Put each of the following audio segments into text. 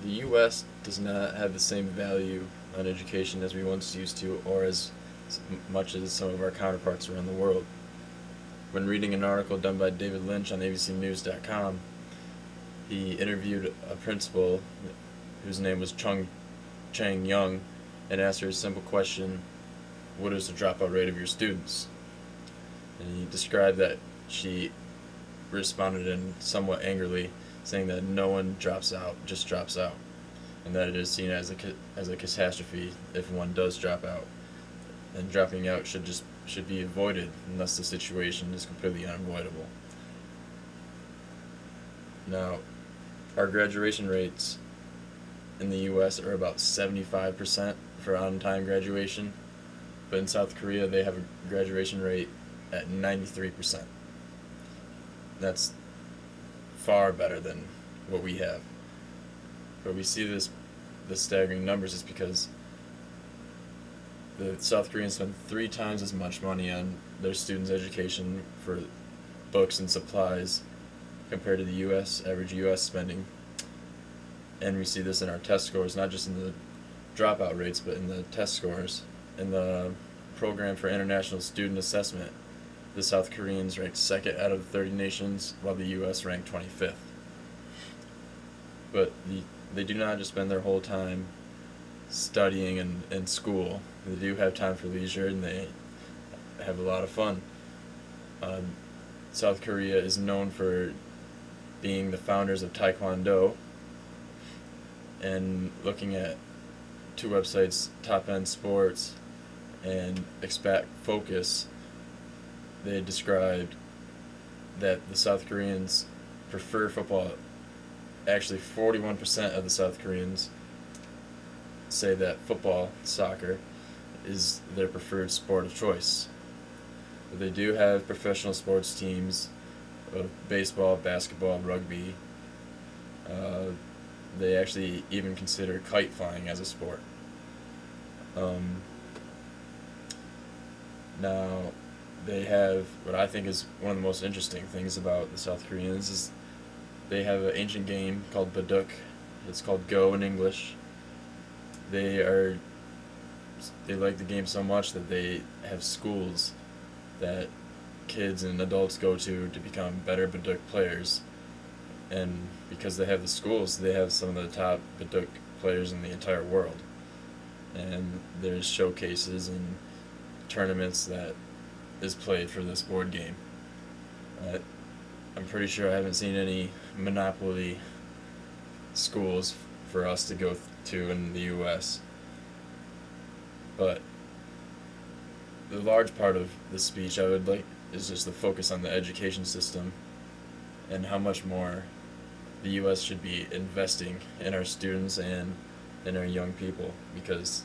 The U.S. does not have the same value on education as we once used to, or as much as some of our counterparts around the world. When reading an article done by David Lynch on ABCNews.com, he interviewed a principal whose name was Chang Young and asked her a simple question: what is the dropout rate of your students? And he described that she responded in somewhat angrily, saying that no one drops out, just drops out, and that it is seen as a catastrophe if one does drop out. And dropping out should be avoided unless the situation is completely unavoidable. Now, our graduation rates in the U.S. are about 75% for on-time graduation, but in South Korea they have a graduation rate at 93%. That's far better than what we have. But we see the staggering numbers is because the South Koreans spend 3 times as much money on their students' education for books and supplies compared to the average U.S. spending. And we see this in our test scores, not just in the dropout rates, but in the test scores. In the program for international student assessment, the South Koreans ranked second out of 30 nations, while the U.S. ranked 25th. But they do not just spend their whole time studying in school. They do have time for leisure, and they have a lot of fun. South Korea is known for being the founders of Taekwondo, and looking at 2 websites, Top End Sports and Expat Focus, they described that the South Koreans prefer football. Actually, 41% of the South Koreans say that football, soccer, is their preferred sport of choice. But they do have professional sports teams of baseball, basketball, rugby. They actually even consider kite flying as a sport. Now, they have what I think is one of the most interesting things about the South Koreans is they have an ancient game called Baduk. It's called Go in English. They like the game so much that they have schools that kids and adults go to become better Baduk players. And because they have the schools, they have some of the top Baduk players in the entire world. And there's showcases and tournaments that is played for this board game. I'm pretty sure I haven't seen any Monopoly schools for us to go to in the U.S. But the large part of the speech I would like is just the focus on the education system and how much more the U.S. should be investing in our students and in our young people, because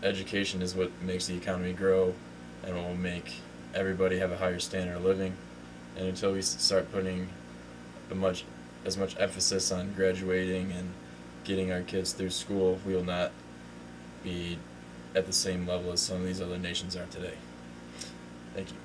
education is what makes the economy grow and what will make everybody have a higher standard of living. And until we start putting as much emphasis on graduating and getting our kids through school, we will not be at the same level as some of these other nations are today. Thank you.